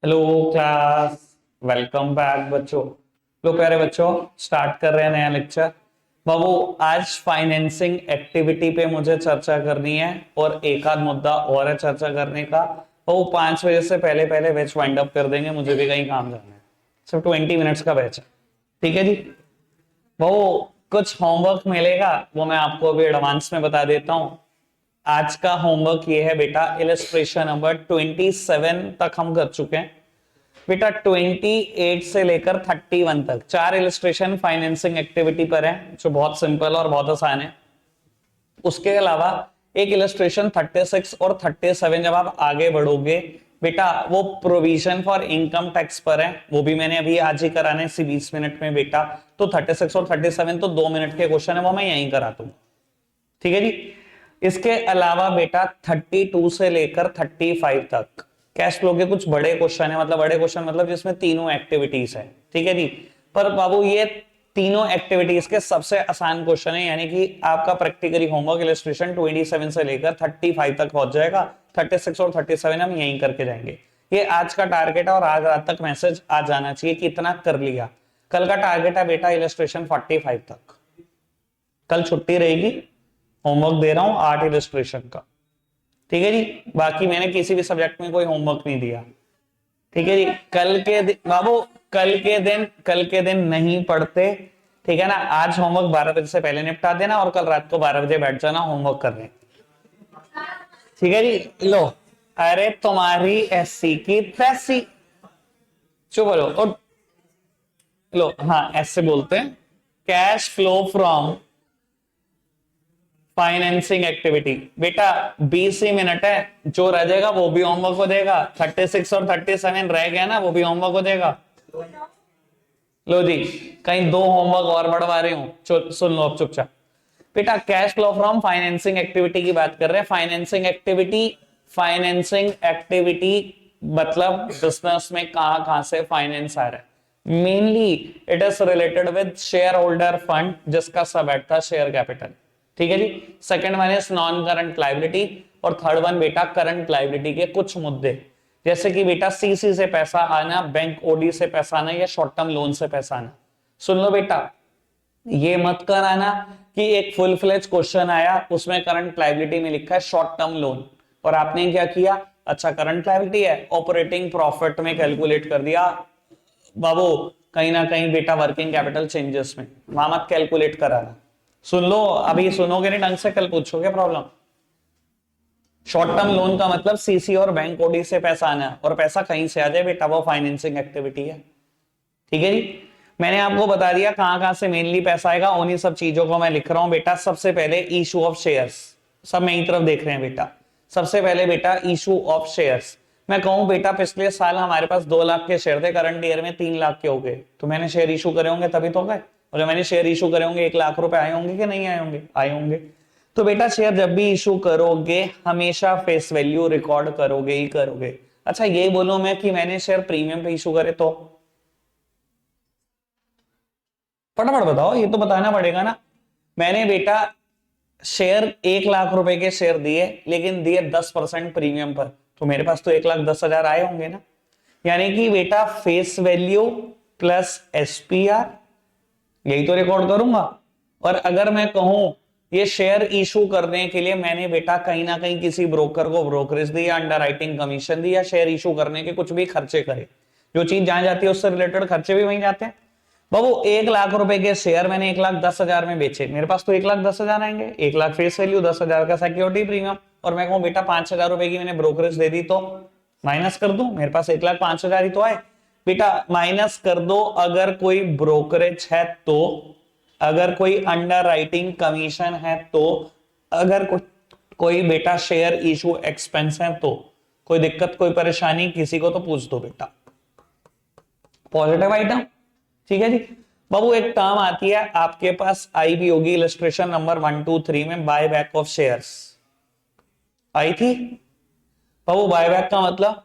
Hello class. Welcome back बच्चों। लो प्यारे बच्चों, स्टार्ट कर रहे हैं नया लेक्चर। बाबू, आज फाइनेंसिंग एक्टिविटी पे मुझे चर्चा करनी है और एक आध मुद्दा और है चर्चा करने का। बाबू 5 बजे से पहले पहले बैच वाइंड अप कर देंगे, मुझे भी कहीं काम जाना है। सिर्फ 20 मिनट्स का बैच है, ठीक है जी। बाबू, कुछ होमवर्क मिलेगा, वो मैं आपको अभी एडवांस में बता देता हूँ। आज का होमवर्क ये है बेटा, इलस्ट्रेशन नंबर 27 तक हम कर चुके हैं बेटा। 28 से लेकर 31 तक 4 इलस्ट्रेशन फाइनेंसिंग एक्टिविटी पर है, जो बहुत सिंपल और बहुत आसान है। उसके अलावा एक इलस्ट्रेशन 36 और 37 जब आप आगे बढ़ोगे बेटा, वो प्रोविजन फॉर इनकम टैक्स पर है। वो भी मैंने अभी आज ही कराने इसी 20 मिनट में बेटा। तो 36 और 37 तो 2 मिनट के क्वेश्चन है, वो मैं यहीं करा दूंगा, ठीक है जी। इसके अलावा बेटा 32 से लेकर 35 तक कैश फ्लो के कुछ बड़े क्वेश्चन है, मतलब बड़े क्वेश्चन मतलब जिसमें तीनों एक्टिविटीज है, ठीक है जी। पर बाबू, ये तीनों एक्टिविटीज के सबसे आसान क्वेश्चन है, यानी कि आपका प्रैक्टिकली होमवर्क इलस्ट्रेशन 27 से लेकर 35 तक पहुंच जाएगा। 36 और 37 हम यहीं करके जाएंगे। ये आज का टारगेट है और आज रात तक मैसेज आ जाना चाहिए कि इतना कर लिया। कल का टारगेट है बेटा इलस्ट्रेशन 45 तक। कल छुट्टी रहेगी, होमवर्क दे रहा हूं 8 इलस्ट्रेशन का, ठीक है जी। बाकी मैंने किसी भी सब्जेक्ट में कोई होमवर्क नहीं दिया, ठीक है जी। बाबू, कल के दिन नहीं पढ़ते, ठीक है ना। आज होमवर्क 12 बजे से पहले निपटा देना और कल रात को 12 बजे बैठ जाना होमवर्क करने, ठीक है जी। लो, अरे तुम्हारी एससी की तैसी, चुप बोलो। और लो, हाँ ऐसे बोलते हैं, cash flow from financing activity. बेटा 20 ही मिनट है, जो रह जाएगा वो भी होमवर्क हो जाएगा। 36 और 37 रह गया ना, वो भी होमवर्क हो जाएगा। लो जी, कहीं दो होमवर्क और बढ़वा रही हूं, सुन लो अब चुपचाप। बेटा cash flow from financing activity की बात कर रहे हैं। फाइनेंसिंग एक्टिविटी मतलब बिजनेस में कहां कहां से फाइनेंस आ रहा है। Mainly it is related with shareholder fund, जिसका सब हेड था शेयर कैपिटल, ठीक है जी। Second one is non current liability और थर्ड वन बेटा करंट लाइबिलिटी के कुछ मुद्दे, जैसे कि बेटा सीसी से पैसा आना, बैंक ओडी से पैसा आना या शॉर्ट टर्म लोन से पैसा आना। सुन लो बेटा, ये मत कर आना कि एक फुल फ्लेज क्वेश्चन आया, उसमें करंट लायबिलिटी में लिखा है शॉर्ट टर्म लोन, और आपने क्या किया, अच्छा करंट लायबिलिटी है, ऑपरेटिंग प्रॉफिट में कैलकुलेट कर दिया। बाबू, कहीं ना कहीं बेटा वर्किंग कैपिटल चेंजेस में वहां मत कैलकुलेट कराना। सुन लो, अभी सुनोगे नहीं ढंग से, कल पूछोगे प्रॉब्लम। शॉर्ट टर्म लोन का मतलब सीसी और बैंक ओडी से पैसा आना, और पैसा कहीं से आ जाए बेटा, वो फाइनेंसिंग एक्टिविटी है, ठीक है जी। मैंने आपको बता दिया कहां कहां से मेनली पैसा आएगा, उन्हीं सब चीजों को मैं लिख रहा हूं बेटा। सबसे पहले इशू ऑफ शेयर्स, सब मेरी तरफ देख रहे हैं बेटा। सबसे पहले बेटा इशू ऑफ शेयर्स। मैं कहूं बेटा पिछले साल हमारे पास 2 लाख के शेयर थे, करंट ईयर में 3 लाख के हो गए, तो मैंने शेयर इशू करे होंगे तभी तो गए। और जब मैंने शेयर इशू करे होंगे 1 लाख रुपए आए होंगे कि नहीं आए होंगे, आए होंगे। तो बेटा शेयर जब भी इशू करोगे हमेशा फेस वैल्यू रिकॉर्ड करोगे ही करोगे। अच्छा ये बोलो मैं कि मैंने शेयर प्रीमियम पे इशू करे तो फटाफट बताओ, ये तो बताना पड़ेगा ना। मैंने बेटा शेयर 1 लाख रुपए के शेयर दिए, लेकिन दिए 10% प्रीमियम पर, तो मेरे पास तो 1,10,000 आए होंगे ना। यानी कि बेटा फेस वैल्यू प्लस एसपीआर, यही तो रिकॉर्ड करूंगा। और अगर मैं कहूं ये शेयर इशू करने के लिए मैंने बेटा कहीं ना कहीं किसी ब्रोकर को ब्रोकरेज दिया, अंडरराइटिंग कमीशन दिया, शेयर इशू करने के कुछ भी खर्चे करे, जो चीज जहां जाती है उससे रिलेटेड खर्चे भी वहीं जाते हैं। बाबू 1 लाख रुपए के शेयर मैंने 1,10,000 में बेचे, मेरे पास तो 1,10,000 आएंगे। 1 लाख फेस वैल्यू, 10,000 का सिक्योरिटी प्रीमियम, और मैं कहूं बेटा 5,000 रुपए की मैंने ब्रोकरेज दे दी, तो माइनस कर दूं, मेरे पास 1,05,000 ही तो आए बेटा। माइनस कर दो अगर कोई ब्रोकरेज है तो, अगर कोई अंडर राइटिंग कमीशन है तो, अगर कोई बेटा शेयर इशू एक्सपेंस है तो, कोई दिक्कत कोई परेशानी किसी को तो पूछ दो बेटा। पॉजिटिव आइटम, ठीक है जी। बाबू एक टर्म आती है आपके पास, आई भी होगी इलस्ट्रेशन नंबर 1 2 3 में, बाय बैक ऑफ शेयर्स आई थी। बाबू बाय बैक का मतलब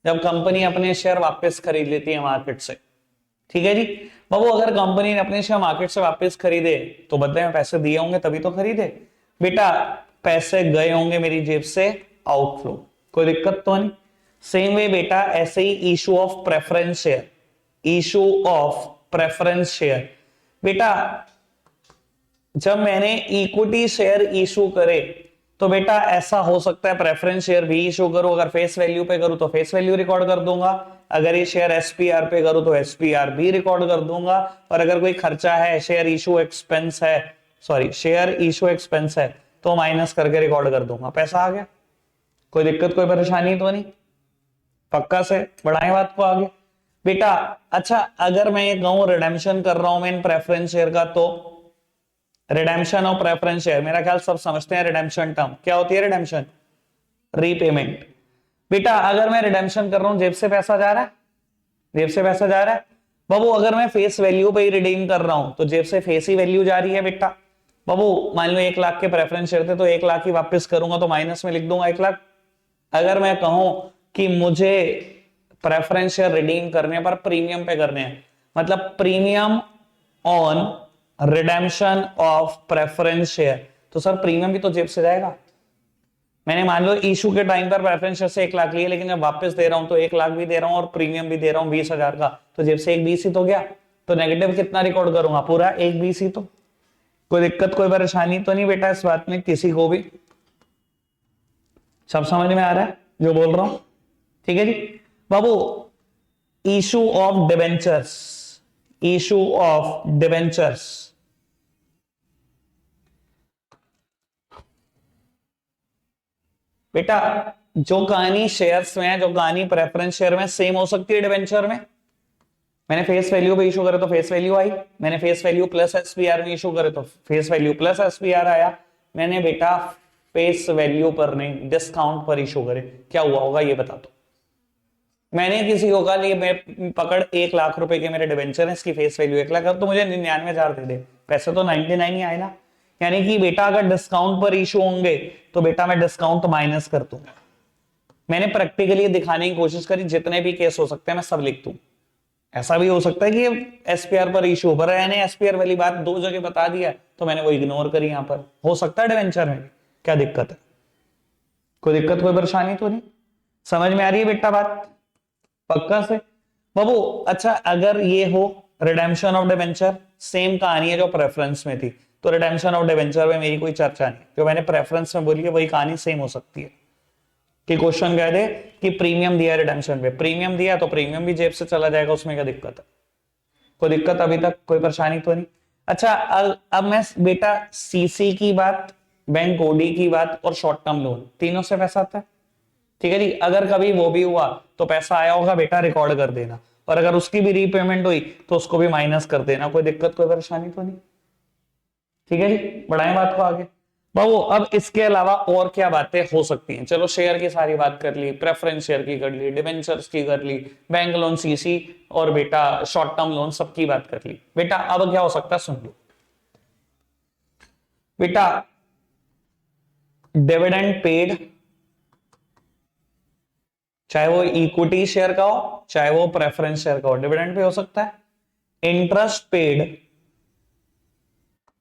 जब कंपनी अपने शेयर वापस खरीद लेती है मार्केट से, ठीक है जी। बाबू अगर कंपनी ने अपने शेयर मार्केट से वापस खरीदे तो बदले में पैसे दिए होंगे तभी तो खरीदे बेटा। पैसे गए होंगे मेरी जेब से, आउटफ्लो, कोई दिक्कत तो नहीं। सेम वे बेटा ऐसे ही issue of preference share, issue of preference share बेटा, जब मैंने इक्विटी शेयर इशू करे तो बेटा ऐसा हो सकता है प्रेफरेंस शेयर भी इशू करूं, अगर फेस वैल्यू पे करूं तो फेस वैल्यू रिकॉर्ड कर दूंगा, अगर ये शेयर एसपीआर पे करूं तो एसपीआर भी रिकॉर्ड कर दूंगा, और अगर कोई खर्चा है, शेयर इशू एक्सपेंस है, सॉरी शेयर इशू एक्सपेंस है, तो माइनस करके रिकॉर्ड कर दूंगा, पैसा आ गया। कोई दिक्कत कोई परेशानी तो नहीं, पक्का से बढ़ाएं बात को आगे बेटा। अच्छा अगर मैं ये कहूं रिडेम्पशन कर रहा हूं मैं इन प्रेफरेंस शेयर का, तो रिडेम्पशन ऑफ प्रेफरेंस शेयर, मेरा ख्याल सब समझते हैं रिडेम्पशन टर्म क्या होती है, रिडेम्पशन रीपेमेंट। बेटा अगर मैं रिडेम्पशन कर रहा हूं, जेब से पैसा जा रहा है, जेब से पैसा जा रहा है बाबू, अगर मैं फेस वैल्यू पे ही रिडीम कर रहा हूं तो जेब से फेस ही वैल्यू जा रही है बेटा। बाबू मान लो 1 लाख के प्रेफरेंस शेयर थे तो 1 लाख ही वापस करूंगा तो माइनस में लिख दूंगा 1 लाख। अगर मैं कहूं कि मुझे प्रेफरेंस शेयर रिडीम करने पर प्रीमियम पे करने हैं, मतलब premium on redemption of preference share, तो सर प्रीमियम भी तो जेब से जाएगा। मैंने मान लो इशू के टाइम पर प्रेफरेंस शेयर से 1 लाख लिए, लेकिन जब वापस दे रहा हूं तो 1 लाख भी दे रहा हूं और प्रीमियम भी दे रहा हूं 20,000 का, तो जेब से 1 20 ही तो गया, तो नेगेटिव कितना रिकॉर्ड करूंगा, पूरा 1 20 ही। तो कोई दिक्कत कोई परेशानी तो नहीं बेटा इस बात में किसी को भी, सब समझ में आ रहा है जो बोल रहा हूं, ठीक है जी बाबू। Issue of debentures, issue of debentures बेटा, जो कहानी शेयर्स में है, जो कहानी प्रेफरेंस शेयर में सेम हो सकती है डिबेंचर में। मैंने फेस वैल्यू पे इशू करे तो फेस वैल्यू आई, मैंने फेस वैल्यू प्लस एसपीआर में इशू करे तो फेस वैल्यू प्लस एसपीआर आया, मैंने बेटा फेस वैल्यू पर नहीं डिस्काउंट पर इशू करे, क्या हुआ होगा ये बता दो। मैंने किसी को कहा मैं पकड़ 1 लाख रुपए के मेरे डिबेंचर है, इसकी फेस वैल्यू 1 लाख, अब तो मुझे 99,000 दे दे, पैसे तो 99 ही आए ना। यानी कि बेटा अगर डिस्काउंट पर इशू होंगे तो बेटा मैं डिस्काउंट माइनस कर दूंगा। मैंने प्रैक्टिकली दिखाने की कोशिश करी, जितने भी केस हो सकते हैं मैं सब लिख दूं। ऐसा भी हो सकता है कि एसपीआर पर इशू पर है, एसपीआर वाली बात 2 जगह बता दिया तो मैंने वो इग्नोर करी, यहां पर हो सकता है डिवेंचर में, क्या दिक्कत है, कोई दिक्कत कोई परेशानी तो नहीं, समझ में आ रही है बेटा बात पक्का से बाबू। अच्छा अगर ये हो रिडेम्पशन ऑफ डिवेंचर, सेम कहानी है जो प्रेफरेंस में थी, तो रिडेम्पशन ऑफ डिवेंचर में मेरी कोई चर्चा नहीं, जो मैंने प्रेफरेंस में बोली है वही कहानी सेम हो सकती है कि क्वेश्चन कह दे कि प्रीमियम दिया रिडेम्पशन पे, प्रीमियम दिया तो प्रीमियम भी जेब से चला जाएगा, उसमें क्या दिक्कत है, कोई दिक्कत अभी तक कोई परेशानी तो नहीं। अच्छा अब मैं बेटा सीसी की बात, बैंक ओडी की बात और शॉर्ट टर्म लोन तीनों से पैसा आता है, ठीक है जी। अगर कभी वो भी हुआ तो पैसा आया होगा बेटा रिकॉर्ड कर देना, और अगर उसकी भी रीपेमेंट हुई तो उसको भी माइनस कर देना, कोई दिक्कत कोई परेशानी तो नहीं, ठीक है जी। बढ़ाएं बात को आगे बाबू। अब इसके अलावा और क्या बातें हो सकती हैं, चलो शेयर की सारी बात कर ली, प्रेफरेंस शेयर की कर ली, डिबेंचर्स की कर ली, बैंक लोन सीसी और बेटा शॉर्ट टर्म लोन सबकी बात कर ली। बेटा अब क्या हो सकता है सुन लो बेटा, डिविडेंड पेड, चाहे वो इक्विटी शेयर का हो चाहे वो प्रेफरेंस शेयर का हो, डिविडेंड पे हो सकता है। Interest paid,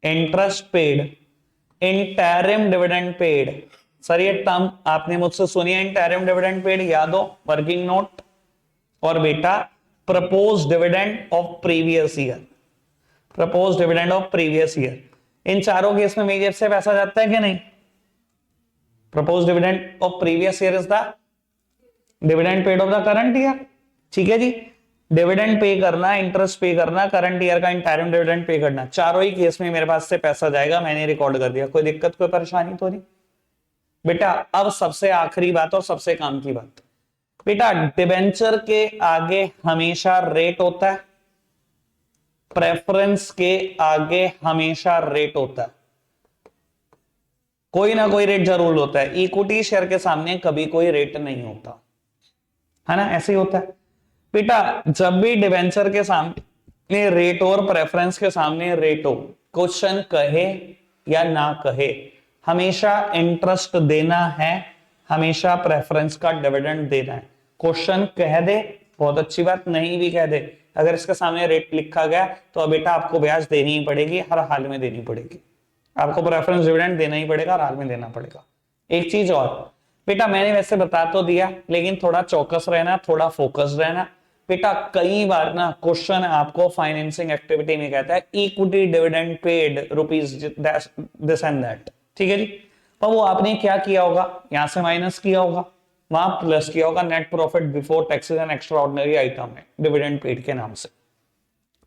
interest paid, interim dividend paid, sir ये टर्म आपने मुझसे सुनी है, इंटरिम डिविडेंड पेड याद हो, वर्किंग नोट, और बेटा propose dividend of previous year, propose dividend of previous year, इन चारों केस में मेरी जेब से पैसा जाता है कि नहीं। Propose dividend of previous year is the dividend paid of the current year, ठीक है जी। डिविडेंड पे करना, इंटरेस्ट पे करना, करंट ईयर का इंटरिम डिविडेंड पे करना, चारों ही केस में मेरे पास से पैसा जाएगा, मैंने रिकॉर्ड कर दिया, कोई दिक्कत कोई परेशानी तो नहीं बेटा। अब सबसे आखिरी बात और सबसे काम की बात बेटा, डिबेंचर के आगे हमेशा रेट होता है, प्रेफरेंस के आगे हमेशा रेट होता है, कोई ना कोई रेट जरूर होता है, इक्विटी शेयर के सामने कभी कोई रेट नहीं होता है ना, ऐसे ही होता है बेटा। जब भी डिबेंचर के सामने रेट हो और प्रेफरेंस के सामने रेट हो, क्वेश्चन कहे या ना कहे, हमेशा इंटरेस्ट देना है, हमेशा प्रेफरेंस का डिविडेंड देना है। क्वेश्चन कह दे बहुत अच्छी बात, नहीं भी कह दे, अगर इसके सामने रेट लिखा गया तो बेटा आपको ब्याज देनी ही पड़ेगी, हर हाल में देनी पड़ेगी, आपको प्रेफरेंस डिविडेंड देना ही पड़ेगा, हर हाल में देना पड़ेगा। एक चीज और, बेटा मैंने वैसे बता तो दिया, लेकिन थोड़ा चौकस रहना, थोड़ा फोकस रहना। बेटा कई बार ना क्वेश्चन आपको फाइनेंसिंग एक्टिविटी में कहता है equity dividend paid rupees this and that, ठीक है जी। पर वो आपने क्या किया होगा, यहां से माइनस किया होगा, वहां प्लस किया होगा, net profit before taxes and extra ordinary item है डिविडेंड पेड के नाम से,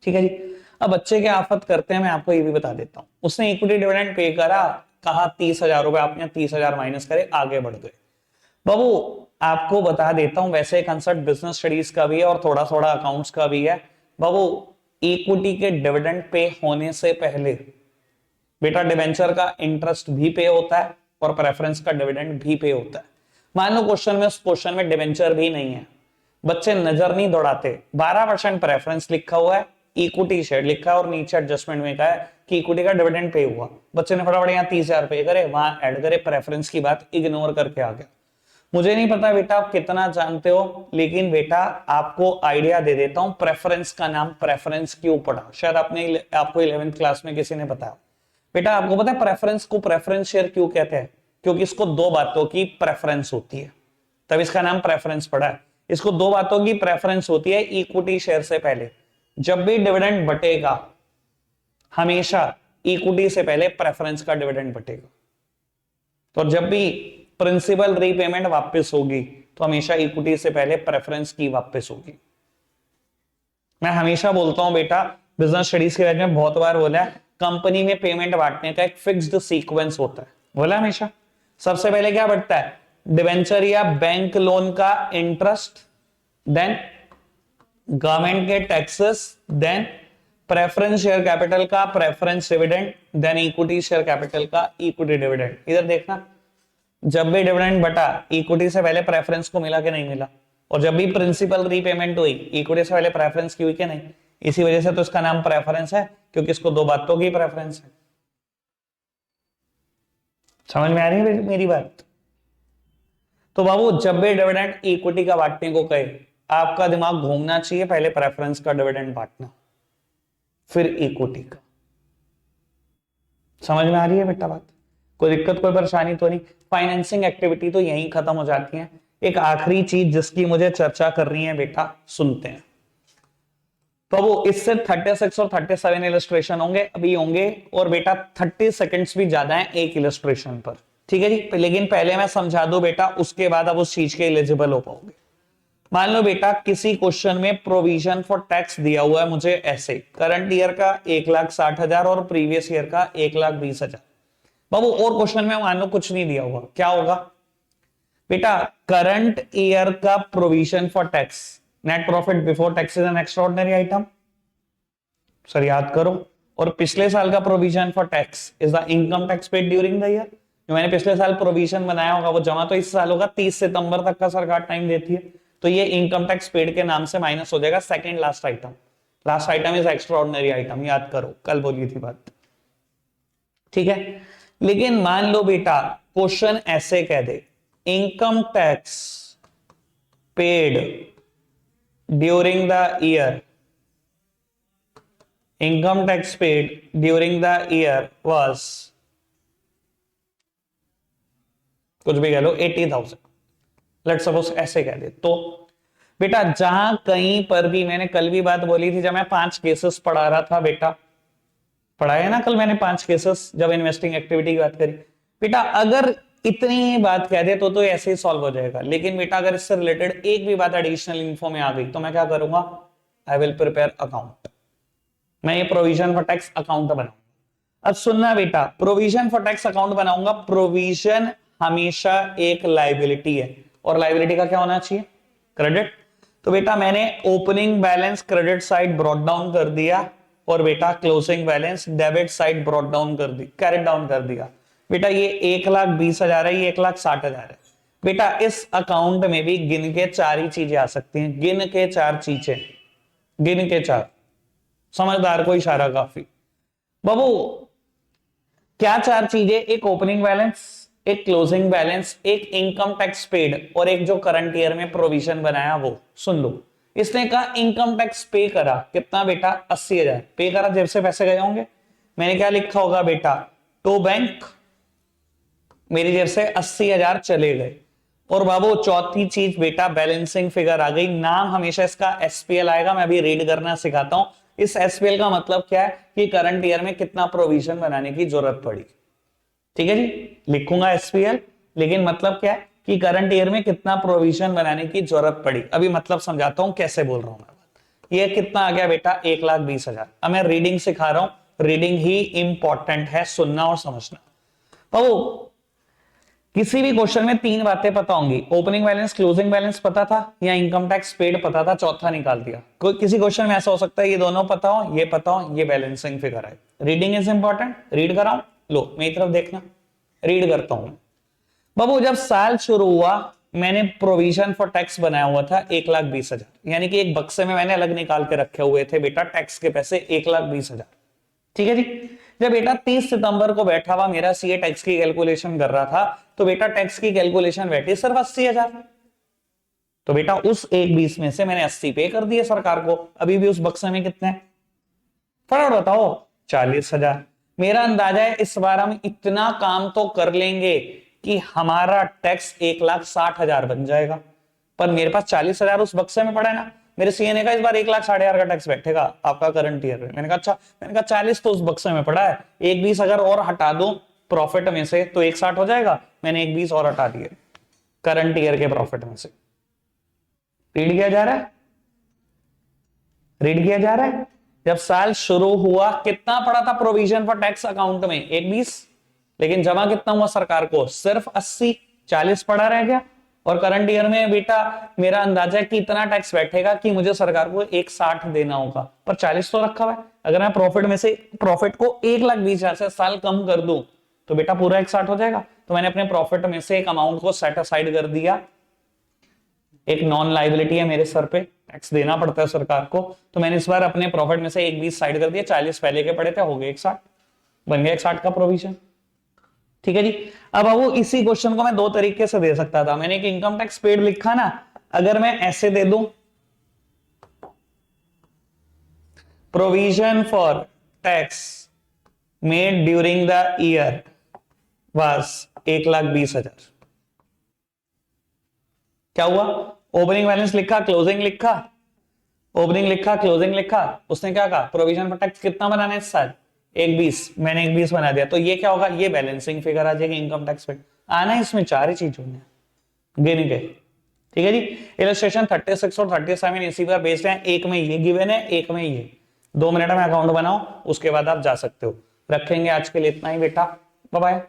ठीक है जी। अब बच्चे क्या आफत करते हैं, मैं आपको ये भी बता देता हूं। उसने इक्विटी डिविडेंड पे करा, कहा 30,000 रुपए, आपने 30,000 माइनस करे, आगे बढ़ गए। बाबू आपको बता देता हूं, वैसे कंसेप्ट बिजनेस स्टडीज का भी है और थोड़ा थोड़ा अकाउंट्स का भी है। बाबू इक्विटी के डिविडेंड पे होने से पहले बेटा डिवेंचर का इंटरेस्ट भी पे होता है और प्रेफरेंस का डिविडेंड भी पे होता है। मान लो क्वेश्चन में, उस क्वेश्चन में डिवेंचर भी नहीं है, बच्चे नजर नहीं दौड़ाते, 12% प्रेफरेंस लिखा हुआ है, इक्विटी शेयर लिखा है और नीचे एडजस्टमेंट में कहा है कि इक्विटी का डिविडेंड पे हुआ। बच्चे ने फटाफट यहाँ 30,000 पे करे, वहां ऐड करे, प्रेफरेंस की बात इग्नोर करके आ गया। मुझे नहीं पता बेटा आप कितना जानते हो, लेकिन बेटा आपको आइडिया दे देता हूं, प्रेफरेंस का नाम प्रेफरेंस क्यों पढ़ा, शायद आपको 11th क्लास में किसी ने बताया। बेटा आपको पता है प्रेफरेंस को प्रेफरेंस शेयर क्यों कहते हैं? क्योंकि इसको दो बातों की प्रेफरेंस होती है, तब इसका नाम प्रेफरेंस पड़ा है। इसको दो बातों की प्रेफरेंस होती है इक्विटी शेयर से पहले। जब भी डिविडेंड बटेगा, हमेशा इक्विटी से पहले प्रेफरेंस का डिविडेंड बटेगा। तो जब भी प्रिंसिपल रीपेमेंट वापस होगी, तो हमेशा इक्विटी से पहले प्रेफरेंस की वापस होगी। मैं हमेशा बोलता हूं बेटा, बिजनेस स्टडीज के बारे में बहुत बार बोला है, कंपनी में पेमेंट बांटने का एक फिक्स्ड सीक्वेंस होता है, बोला हमेशा। सबसे पहले क्या बढ़ता है? डिवेंचर या बैंक लोन का इंटरेस्ट, देन गवर्नमेंट के taxes, then preference share capital का preference dividend, then equity share capital का इक्विटी डिविडेंड। इधर देखना, जब भी डिविडेंड बटा, इक्विटी से पहले प्रेफरेंस को मिला कि नहीं मिला, और जब भी प्रिंसिपल रीपेमेंट हुई, इक्विटी से पहले प्रेफरेंस की हुई कि नहीं। इसी वजह से तो इसका नाम प्रेफरेंस है, क्योंकि इसको दो बातों की प्रेफरेंस है। समझ में आ रही है मेरी बात? तो बाबू जब भी डिविडेंड इक्विटी का बांटने को कहे, आपका दिमाग घूमना चाहिए, पहले प्रेफरेंस का डिविडेंड बांटना, फिर इक्विटी का। समझ में आ रही है बेटा बात? कोई दिक्कत, कोई परेशानी तो नहीं? फाइनेंसिंग एक्टिविटी तो यहीं खत्म हो जाती है। एक आखिरी चीज जिसकी मुझे चर्चा करनी है बेटा, सुनते हैं। तो वो इससे 36 और 37 इलस्ट्रेशन होंगे, अभी होंगे, और बेटा 30 सेकंड्स भी ज्यादा है एक इलस्ट्रेशन पर, ठीक है जी। लेकिन पहले मैं समझा दूं बेटा, उसके बाद अब उस चीज के एलिजिबल हो पाओगे। मान लो बेटा किसी क्वेश्चन में प्रोविजन फॉर टैक्स दिया हुआ है मुझे ऐसे, करंट ईयर का 1,60,000 और प्रीवियस ईयर का 1,20,000। बाबू और क्वेश्चन में मान लो कुछ नहीं दिया हुआ, क्या होगा बेटा? करंट ईयर का provision for tax, net profit before taxes and extra ordinary item, sir याद करो। और पिछले साल का provision for tax is the income tax paid during the year. जो मैंने पिछले साल प्रोविजन बनाया होगा वो जमा तो इस साल होगा, 30 सितंबर तक का सरकार टाइम देती है, तो ये इनकम टैक्स पेड के नाम से माइनस हो जाएगा। Second last item, last item is extra ordinary item, याद करो, कल बोली थी बात, ठीक है। लेकिन मान लो बेटा क्वेश्चन ऐसे कह दे, income tax paid during the year, income tax paid during the year was, कुछ भी कह लो, 80,000, लेट्स सपोज ऐसे कह दे। तो बेटा जहां कहीं पर भी, मैंने कल भी बात बोली थी जब मैं 5 केसेस पढ़ा रहा था बेटा, पढ़ाया ना कल मैंने 5 केसेस जब इन्वेस्टिंग एक्टिविटी की बात करी। बेटा अगर इतनी ही बात कह दे तो ऐसे ही सॉल्व हो जाएगा, लेकिन बेटा अगर इससे रिलेटेड एक भी बात एडिशनल इन्फो में आ गई तो मैं क्या करूंगा? आई विल प्रिपेयर अकाउंट, मैं ये प्रोविजन फॉर टैक्स अकाउंट बनाऊंगा। अब सुनना बेटा, प्रोविजन फॉर टैक्स अकाउंट बनाऊंगा, प्रोविजन हमेशा एक लाइबिलिटी है, और लाइबिलिटी का क्या होना चाहिए? क्रेडिट। तो बेटा मैंने opening balance credit side brought down कर दिया, और बेटा closing balance debit side brought down कर दी, कैरेट डाउन कर दिया। बेटा ये 1,20,000 है, ये 1,60,000 है। बेटा इस अकाउंट में भी गिन के 4 ही चीजें आ सकती हैं, गिन के 4 चीजें, गिन के 4। समझदार को इशारा काफी। बाबू क्या 4 चीजें? एक ओपनिंग बैलेंस, एक क्लोजिंग बैलेंस, एक इनकम टैक्स पेड, और एक जो करंट ईयर में प्रोविजन बनाया वो। सुन लो, इसने कहा इनकम टैक्स पे करा, कितना बेटा? 80,000 पे करा, जेब से पैसे गए होंगे। मैंने क्या लिखा होगा बेटा? टू बैंक, मेरी जेब से 80,000 चले गए। और बाबू चौथी चीज बेटा बैलेंसिंग फिगर आ गई। नाम हमेशा इसका एसपीएल आएगा, मैं अभी रीड करना सिखाता हूं। इस एसपीएल का मतलब क्या है कि करंट ईयर में कितना प्रोविजन बनाने की जरूरत पड़ी। ठीक है जी, लिखूंगा एसपीएल, लेकिन मतलब क्या है कि करंट ईयर में कितना प्रोविजन बनाने की जरूरत पड़ी। अभी मतलब समझाता हूं कैसे बोल रहा हूं मैं। ये कितना आ गया बेटा 1,20,000। अब मैं रीडिंग सिखा रहा हूं, रीडिंग ही इंपॉर्टेंट है, सुनना और समझना। बाबू किसी भी क्वेश्चन में तीन बातें पता होंगी, ओपनिंग बैलेंस, क्लोजिंग बैलेंस पता था, या इनकम टैक्स पेड पता था, चौथा निकाल दिया। कोई किसी क्वेश्चन में ऐसा हो सकता है ये दोनों पता हो, ये पता हो, ये बैलेंसिंग फिगर है। रीडिंग इज इंपॉर्टेंट, रीड कराऊं, लो मेरी तरफ देखना, रीड करता हूं। बाबू जब साल शुरू हुआ मैंने प्रोविजन फॉर टैक्स बनाया हुआ था 1,20,000, यानी कि एक बक्से में मैंने अलग निकाल के रखे हुए थे बेटा टैक्स के पैसे 1,20,000। ठीक है जी। जब बेटा 30 सितंबर को बैठा हुआ मेरा सीए टैक्स की कैलकुलेशन कर रहा था, तो बेटा टैक्स की कैलकुलेशन बैठी सिर्फ 80,000। तो बेटा उस 1,20 में से मैंने 80 पे कर दिए सरकार को। अभी भी उस बक्से में कितने हैं फटाफट बताओ? 40,000। मेरा अंदाजा है इस बार हम इतना काम तो कर लेंगे कि हमारा टैक्स 1,60,000 बन जाएगा। पर मेरे पास 40,000 उस बक्से में पड़ा है ना। मेरे सीए ने कहा इस बार 1,60,000 का टैक्स बैठेगा आपका करंट ईयर में। मैंने कहा अच्छा, मैंने कहा 40 तो उस बक्से में पड़ा है, 1,20 अगर और हटा दूं प्रॉफिट में से तो 1,60 हो जाएगा। मैंने 1,20 और हटा दिए करंट ईयर के प्रॉफिट में से। रीड किया जा रहा है, रीड किया जा रहा है। जब साल शुरू हुआ कितना पड़ा था प्रोविजन फॉर टैक्स अकाउंट में? 1,20, लेकिन जमा कितना हुआ सरकार को? सिर्फ 80, 40 पड़ा रह गया। और करंट ईयर में बेटा मेरा अंदाजा है कि इतना टैक्स बैठेगा कि मुझे सरकार को 1,60 देना होगा, पर 40 तो रखा हुआ है। अगर मैं प्रॉफिट में से प्रॉफिट को 1,20,000 से साल कम कर दूं तो बेटा पूरा 1,60 हो जाएगा। तो मैंने अपने प्रॉफिट में से एक अमाउंट को सेट असाइड कर दिया, एक नॉन लाइबिलिटी है मेरे सर पे, टैक्स देना पड़ता है सरकार को। तो मैंने इस बार अपने प्रॉफिट में से 1,20 साइड कर दिया, 40 पहले के पड़े थे, हो गए 1,60, बन गया 1,60 का प्रोविजन। ठीक है जी। अब वो इसी क्वेश्चन को मैं दो तरीके से दे सकता था। मैंने एक इनकम टैक्स पेड लिखा ना, अगर मैं ऐसे दे दूं provision for tax made during the year was 1,20,000, क्या हुआ? ओपनिंग बैलेंस लिखा, क्लोजिंग लिखा, ओपनिंग लिखा, क्लोजिंग लिखा। उसने क्या कहा प्रोविजन फॉर टैक्स कितना बनाना है इस साल? 1,20, मैंने 1,20 बना दिया। तो ये क्या होगा? ये बैलेंसिंग फिगर आ जाएगी इनकम टैक्स पे। आना है इसमें चार ही चीज होने गिन के। ठीक है जी। इलस्ट्रेशन 36 और 37 इसी पर बेस्ड है। एक में ये गिवन है, एक में ये। 2 मिनट में अकाउंट बनाओ, उसके बाद आप जा सकते हो। रखेंगे आज के लिए इतना ही बेटा, बाय बाय।